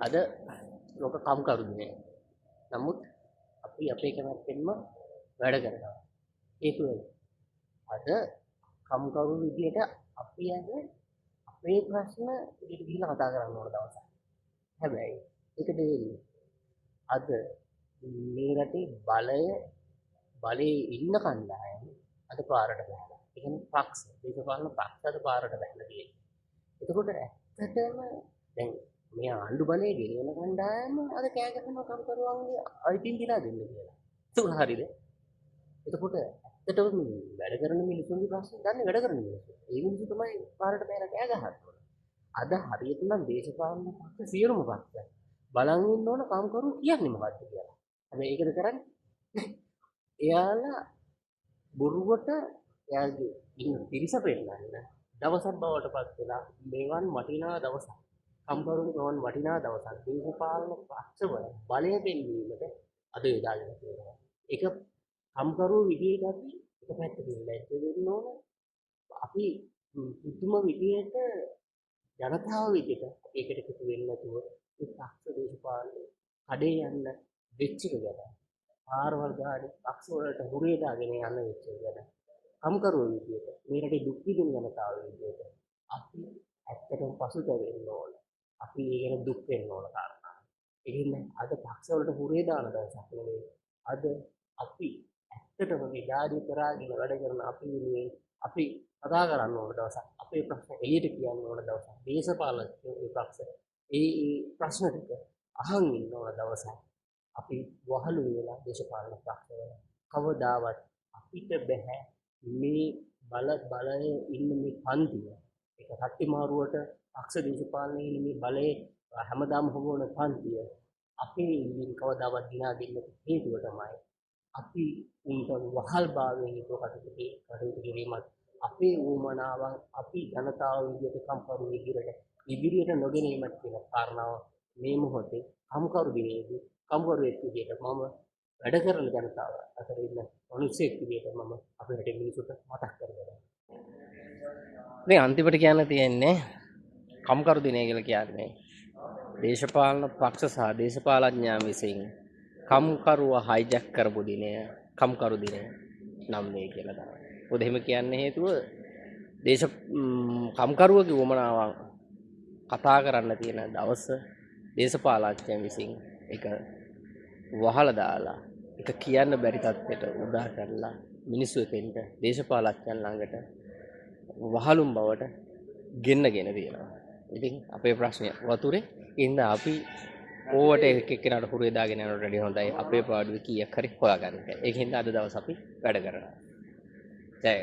අද ලෝක කම්කරු දිනය. නමුත් අපි අපේ කැමැත්තෙන්ම වැඩ කරනවා. හේතුව අද කම්කරු විදියට අපි අද අපේ ප්‍රශ්න ඉදිරියට ගිහිල්ලා කතා කරන්න ඕන දවසක්. හැබැයි ඒක දෙන්නේ අද මේ රටේ බලයේ ඉන්න කණ්ඩායම අද පාරට බහලා. ඒ කියන්නේ පක්ෂ දේශපාලන පක්ෂ අද පාරට බහලා තියෙනවා. එතකොට ඇත්තටම දැන් මේ ආණ්ඩු බලයේ ගෙනියන කණ්ඩායම අද කෑ ගහනවා කම්කරුවන්ගේ අයිතින් දිලා දෙන්න කියලා. ඒක හරියද? එතකොට ඇත්තටම වැඩ කරන මිනිස්සුන්ගේ ප්‍රශ්න දන්නේ වැඩ කරන මිනිස්සු. ඒ මිනිස්සු තමයි පාරට බහලා කෑ ගහන්නේ. අද හරියට නම් දේශපාලන පක්ෂ සියලුම පක්ෂ බලන් ඉන්න ඕන කම්කරු කියන්නේ මොකද්ද කියලා. හැබැයි ඒකද කරන්නේ? එයාලා බොරුවට එයාගේ ඉන්න පිරිස පෙන්නන්න දවසක් බවට පත් වෙලා මේවන් වටිනා දවසක් කම්කරුන් ගමන් වටිනා දවසක් දේශපාලන පක්ෂවල බලය පෙන්වීමට අද යොදාගෙන තියෙනවා. ඒක කම්කරු විදියට අපි එක පැත්තකින් ලැජ්ජ වෙන්න ඕන. අපි පුදුම විදියට ජනතාව විදියට ඒකට එකතු වෙන්නේ නැතුව මේ පක්ෂ දේශපාලනේ කඩේ යන්න වෙච්ච එක ගැන ආරවල් ගානේ පක්ෂ වලට හුරේ දාගෙන යන වෙච්ච එක ගැන කම්කරුවෝ විදියට මේ රටේ දුක් විඳින ජනතාව විදියට අපි ඇත්තටම පසුතැවෙන්න ඕන. අපි ඒ ගැන දුක් වෙන්න ඕන කාරණා. එහෙනම් අද පක්ෂ වලට හුරේ දාන දවසක් නෙවෙයි. අද අපි ඇත්තටම මේ ජාතිය කරාගෙන වැඩ කරන අපි වෙනුවෙන් අපි කතා කරන්න ඕන දවසක්. අපේ ප්‍රශ්න එළියට කියන්න ඕන දවසක්. දේශපාලකයෝ පක්ෂ ඒ ප්‍රශ්න ටික අහන් ඉන්න ඕන දවසක්. අපි වහලු වෙලා දේශපාලන පක්ෂවල කවදාවත් අපිට බෑ මේ බලයේ ඉන්න මේ පන්තිය. ඒක රට්ටි මාරුවට පක්ෂ දේශපාලනයේ ඉන්න මේ බලයේ හැමදාම හොවන පන්තිය අපේ ඉන්න කවදාවත් දිනා දෙන්න හේතුව තමයි අපි උන්ට වහල් භාවයෙන් යුතුව කටයුතු කිරීමත් අපේ උවමනාවන් අපි ජනතාව විදියට කම්කරු විදියට ඉදිරියට නොගෙනීමත් කියන කාරණාව මේ මොහොතේ කම්කරු දිනේදී කම්කරුවෙක් විදියට මම වැඩ කරන ජනතාව අතර ඉන්න මිනිස්සෙක් විදියට මම අපේ රටේ මිනිසුන්ට මතක් කරගන්නවා. මේ අන්තිමට කියන්න තියෙන්නේ කම්කරු දිනය කියලා කියන්නේ දේශපාලන පක්ෂ සහ දේශපාලඥයන් විසින් කම්කරුව හයිජැක් කරපු දිනය කම්කරු දිනය නම් වේ කියලා තමයි. මොකද එහෙම කියන්නේ හේතුව කම්කරුවගේ වමනාවන් කතා කරන්න තියෙන දවස දේශපාලඥයන් විසින් ඒක වහලා දාලා ඒක කියන්න බැරි තත්ත්වයට උදා කරලා මිනිස්සු එතෙන්ට දේශපාලඥයන් ළඟට වහලුම් බවට ගෙන්නගෙන තියෙනවා. ඉතින් අපේ ප්‍රශ්නය වතුරේ ඉන්න අපි ඕවට එක්කෙනාට හුරේ දාගෙන යනට වැඩිය හොඳයි අපේ පාඩුවේ කීයක් හරි හොයාගන්න. ඒකෙන්ද අද දවස් අපි වැඩ කරනවා. ජය